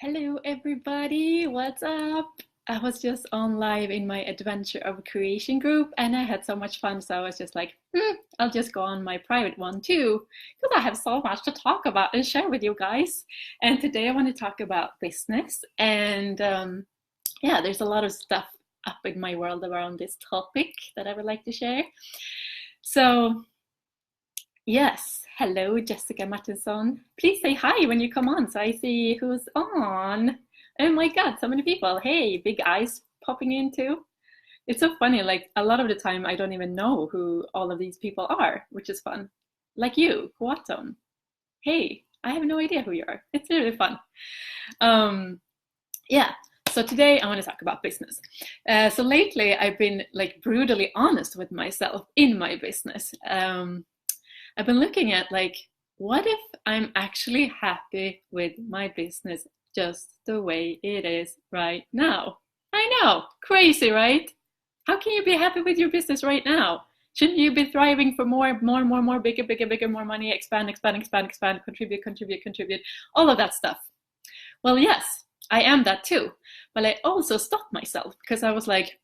Hello, everybody. What's up? I was just on live in my Adventure of Creation group and I had so much fun. So I was just like, I'll just go on my private one too, because I have so much to talk about and share with you guys. And today I want to talk about business. And yeah, there's a lot of stuff up in my world around this topic that I would like to share. So, yes, hello, Jessica Martinsson. Please say hi when you come on so I see who's on. Oh my God, so many people. Hey, big eyes popping in too. It's so funny, like a lot of the time I don't even know who all of these people are, which is fun. Like you, Huaton. Hey, I have no idea who you are. It's really fun. Um, yeah, so today I want to talk about business. So lately I've been like brutally honest with myself in my business. I've been looking at like, what if I'm actually happy with my business just the way it is right now? I know, crazy, right? How can you be happy with your business right now? Shouldn't you be thriving for more, bigger, bigger, bigger, more money, expand, expand, expand, expand, contribute, contribute, contribute, all of that stuff? Well, yes, I am that too. But I also stopped myself because I was like,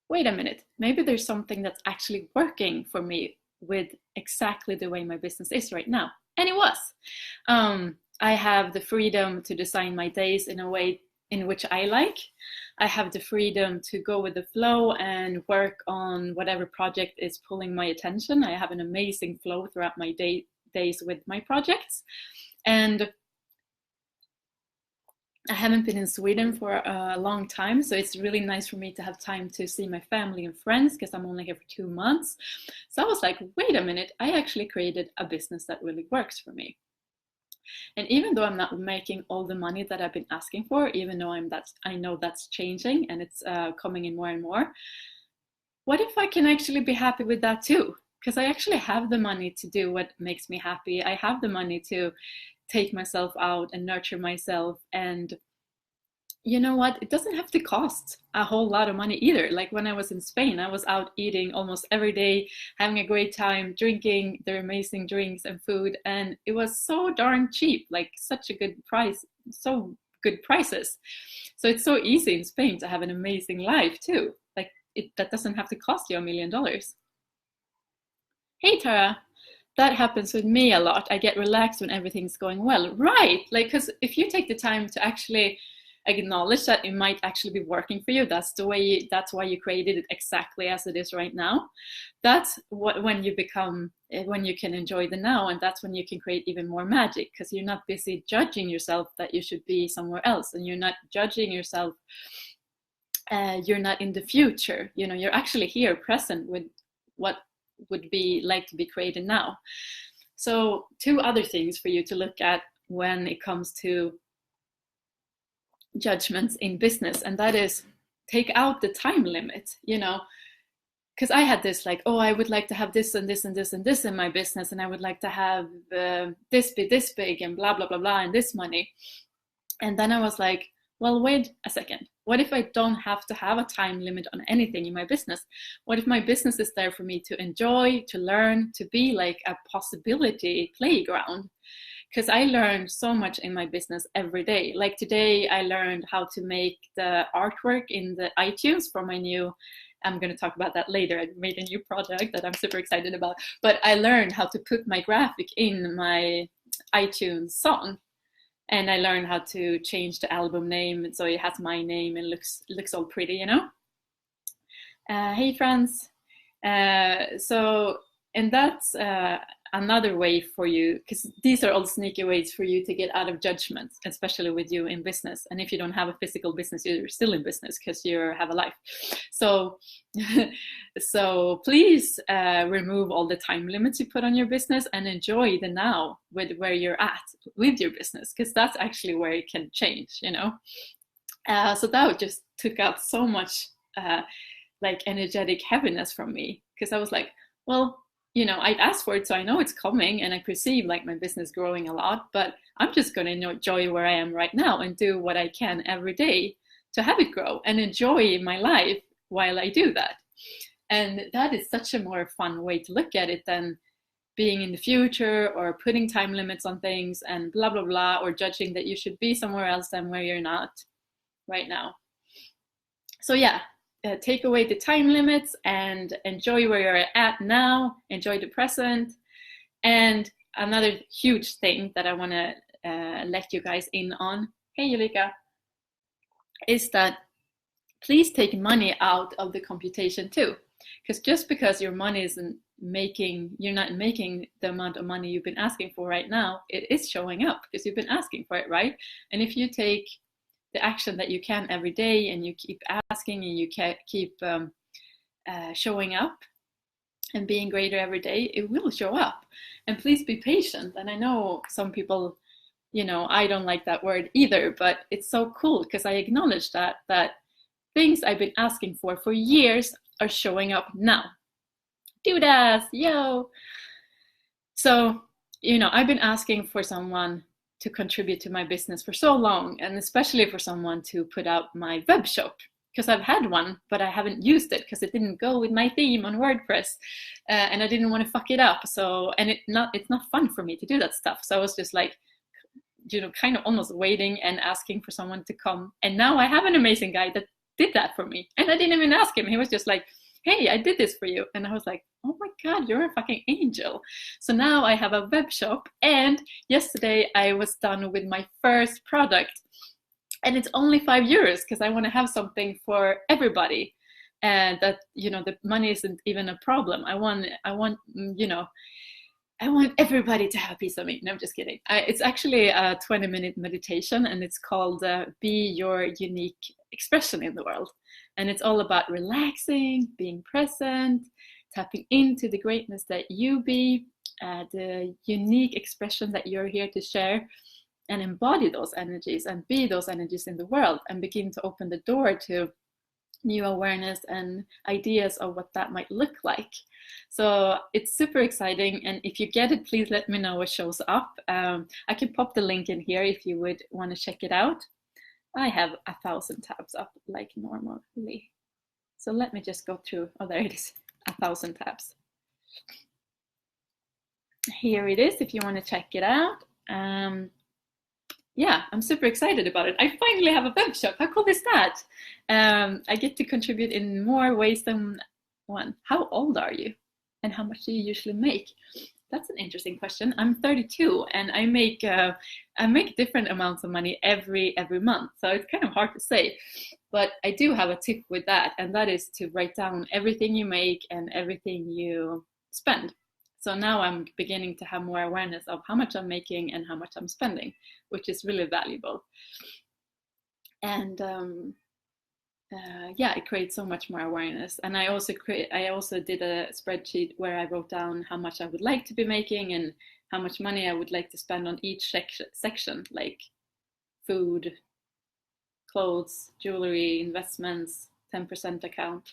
wait a minute, maybe there's something that's actually working for me with exactly the way my business is right now. And it was. I have the freedom to design my days in a way in which I like. I have the freedom to go with the flow and work on whatever project is pulling my attention. I have an amazing flow throughout my days with my projects. And I haven't been in Sweden for a long time, so it's really nice for me to have time to see my family and friends because I'm only here for 2 months. So I was like, wait a minute, I actually created a business that really works for me. And even though I'm not making all the money that I've been asking for, even though I know that's changing and it's coming in more and more, what if I can actually be happy with that too? Because I actually have the money to do what makes me happy. I have the money to take myself out and nurture myself. And you know what? It doesn't have to cost a whole lot of money either. Like when I was in Spain, I was out eating almost every day, having a great time, drinking their amazing drinks and food. And it was so darn cheap, like such a good price, so good prices. So it's so easy in Spain to have an amazing life too. Like that doesn't have to cost you $1 million. Hey Tara, that happens with me a lot. I get relaxed when everything's going well. Right. Like, because if you take the time to actually acknowledge that it might actually be working for you, that's why you created it exactly as it is right now. That's what when you become when you can enjoy the now, and that's when you can create even more magic because you're not busy judging yourself that you should be somewhere else, and you're not judging yourself. You're not in the future. You're actually here, present with what would be like to be created now. So two other things for you to look at when it comes to judgments in business, and that is take out the time limit, because I had this like, oh, I would like to have this and this and this and this in my business, and I would like to have this be this big and blah blah blah blah and this money. And then I was like, well, wait a second. What if I don't have to have a time limit on anything in my business? What if my business is there for me to enjoy, to learn, to be like a possibility playground? Because I learned so much in my business every day. Like today, I learned how to make the artwork in the iTunes for my new, I'm going to talk about that later. I made a new project that I'm super excited about. But I learned how to put my graphic in my iTunes song. And I learned how to change the album name so it has my name and looks all pretty. Hey, friends. And that's another way for you, because these are all sneaky ways for you to get out of judgment, especially with you in business. And if you don't have a physical business, you're still in business because you have a life. So, so please remove all the time limits you put on your business and enjoy the now with where you're at with your business, because that's actually where it can change. So that just took out so much like energetic heaviness from me, because I was like, well, I'd asked for it, so I know it's coming, and I perceive like my business growing a lot, but I'm just going to enjoy where I am right now and do what I can every day to have it grow and enjoy my life while I do that. And that is such a more fun way to look at it than being in the future or putting time limits on things and blah, blah, blah, or judging that you should be somewhere else than where you're not right now. So yeah, take away the time limits and enjoy where you're at now, enjoy the present. And another huge thing that I want to let you guys in on, hey Julika, is that please take money out of the computation too. Because just because your money isn't you're not making the amount of money you've been asking for right now, it is showing up because you've been asking for it, right? And if you take the action that you can every day and you keep asking and you keep showing up and being greater every day, it will show up. And please be patient. And I know some people, I don't like that word either, but it's so cool because I acknowledge that things I've been asking for years are showing up now. Do that, yo! So, I've been asking for someone to contribute to my business for so long, and especially for someone to put out my web shop, because I've had one, but I haven't used it because it didn't go with my theme on WordPress, and I didn't want to fuck it up. So, and it's not fun for me to do that stuff. So I was just like, kind of almost waiting and asking for someone to come. And now I have an amazing guy that did that for me, and I didn't even ask him. He was just like, hey, I did this for you. And I was like, oh my God, you're a fucking angel. So now I have a web shop, and yesterday I was done with my first product, and it's only €5 because I want to have something for everybody, and that, the money isn't even a problem. I want everybody to have a piece of me. No, I'm just kidding. It's actually a 20-minute meditation, and it's called Be Your Unique Expression in the World. And it's all about relaxing, being present, tapping into the greatness that you be, the unique expression that you're here to share, and embody those energies and be those energies in the world, and begin to open the door to new awareness and ideas of what that might look like. So it's super exciting, and if you get it, please let me know what shows up. I can pop the link in here if you would want to check it out. I have 1,000 tabs up like normally. So let me just go through. Oh, there it is, 1,000 tabs. Here it is if you want to check it out. Yeah, I'm super excited about it. I finally have a web shop. How cool is that? I get to contribute in more ways than one. How old are you? And how much do you usually make? That's an interesting question. I'm 32, and I make different amounts of money every month. So it's kind of hard to say, but I do have a tip with that, and that is to write down everything you make and everything you spend. So now I'm beginning to have more awareness of how much I'm making and how much I'm spending, which is really valuable. And yeah, it creates so much more awareness. And I also did a spreadsheet where I wrote down how much I would like to be making and how much money I would like to spend on each section, like food, clothes, jewelry, investments, 10% account.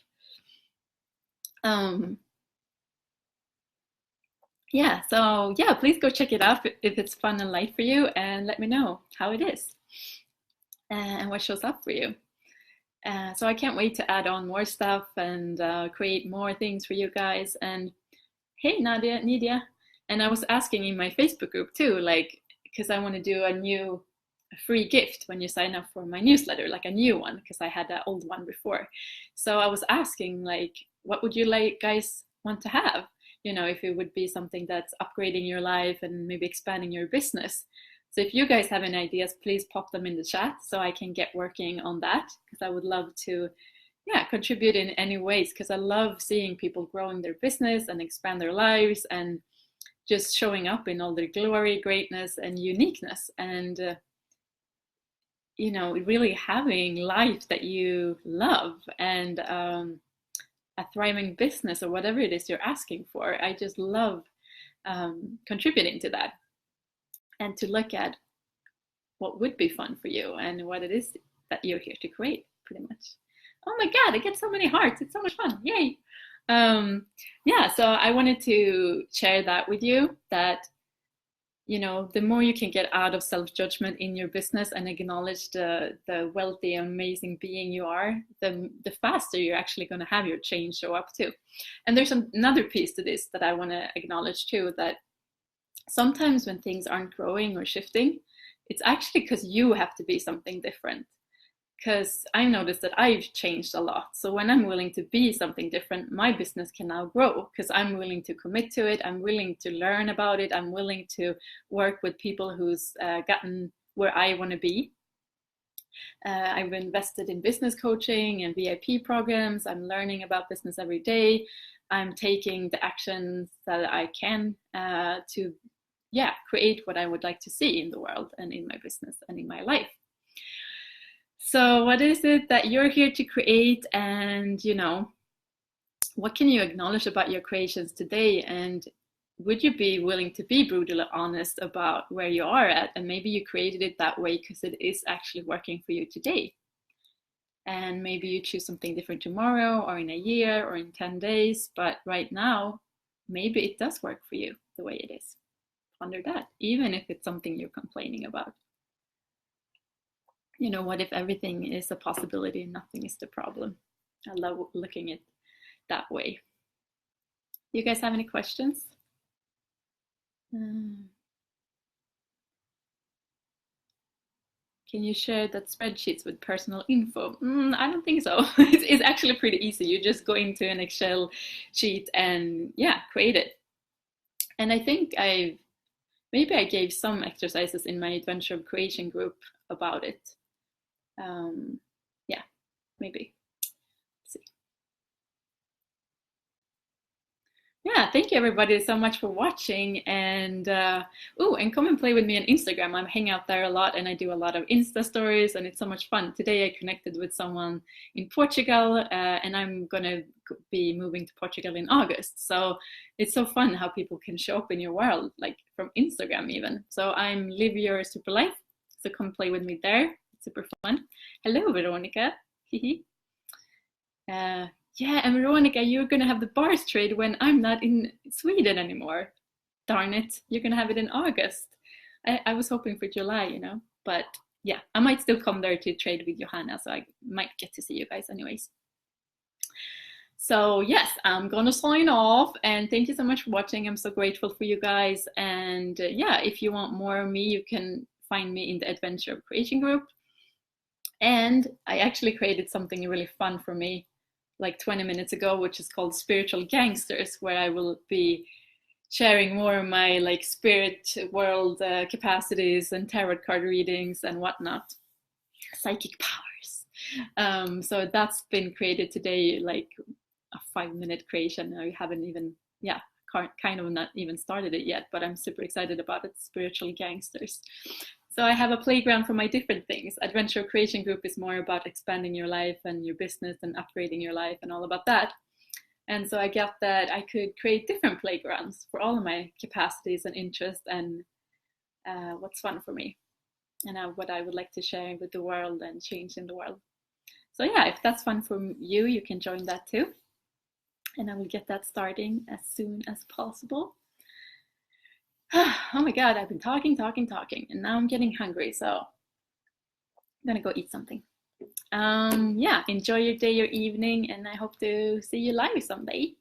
Yeah, so yeah, please go check it out if it's fun and light for you, and let me know how it is and what shows up for you. So I can't wait to add on more stuff and create more things for you guys. And hey, Nidia. And I was asking in my Facebook group too, like, because I want to do a free gift when you sign up for my newsletter, like a new one, because I had an old one before. So I was asking, like, what would you guys want to have? If it would be something that's upgrading your life and maybe expanding your business. So if you guys have any ideas, please pop them in the chat so I can get working on that, because I would love to contribute in any ways, because I love seeing people growing their business and expand their lives and just showing up in all their glory, greatness, and uniqueness, and really having life that you love, and a thriving business, or whatever it is you're asking for. I just love contributing to that, and to look at what would be fun for you and what it is that you're here to create, pretty much. Oh my God, I get so many hearts. It's so much fun. Yay. Yeah, so I wanted to share that with you, that you know, the more you can get out of self-judgment in your business and acknowledge the wealthy, amazing being you are, the faster you're actually going to have your change show up too. And there's another piece to this that I want to acknowledge too, that sometimes when things aren't growing or shifting, it's actually because you have to be something different. Because I noticed that I've changed a lot. So when I'm willing to be something different, my business can now grow because I'm willing to commit to it. I'm willing to learn about it. I'm willing to work with people who's gotten where I want to be. I've invested in business coaching and VIP programs. I'm learning about business every day. I'm taking the actions that I can to create what I would like to see in the world and in my business and in my life. So what is it that you're here to create? And, you know, what can you acknowledge about your creations today? And would you be willing to be brutally honest about where you are at? And maybe you created it that way because it is actually working for you today. And maybe you choose something different tomorrow or in a year or in 10 days. But right now, maybe it does work for you the way it is. Ponder that, even if it's something you're complaining about. You know, what if everything is a possibility and nothing is the problem? I love looking at it that way. You guys have any questions? Can you share that spreadsheets with personal info? I don't think so. It's actually pretty easy. You just go into an Excel sheet and create it. And I think maybe I gave some exercises in my Adventure of Creation group about it. Maybe. Let's see. Yeah, thank you everybody so much for watching, and and come and play with me on Instagram. I hang out there a lot and I do a lot of Insta stories and it's so much fun. Today I connected with someone in Portugal and I'm gonna be moving to Portugal in August. So it's so fun how people can show up in your world, like from Instagram even. So I'm Live Your Super Life, so come play with me there. It's super fun. Hello Veronica. And Veronica, you're gonna have the bars trade when I'm not in Sweden anymore. Darn it, you're gonna have it in August. I was hoping for July, you know, but yeah, I might still come there to trade with Johanna, so I might get to see you guys anyways. So yes, I'm gonna sign off, and thank you so much for watching. I'm so grateful for you guys, and if you want more of me, you can find me in the Adventure of Creation group. And I actually created something really fun for me like 20 minutes ago, which is called Spiritual Gangsters, where I will be sharing more of my like spirit world capacities and tarot card readings and whatnot, psychic powers. So that's been created today, like a 5-minute creation. I haven't even, kind of not even started it yet, but I'm super excited about it. Spiritual Gangsters. So I have a playground for my different things. Adventure Creation Group is more about expanding your life and your business and upgrading your life and all about that. And so I got that I could create different playgrounds for all of my capacities and interests and what's fun for me and what I would like to share with the world and change in the world. So if that's fun for you, you can join that too. And I will get that starting as soon as possible. Oh my God, I've been talking, and now I'm getting hungry, so I'm gonna go eat something. Enjoy your day, your evening, and I hope to see you live someday.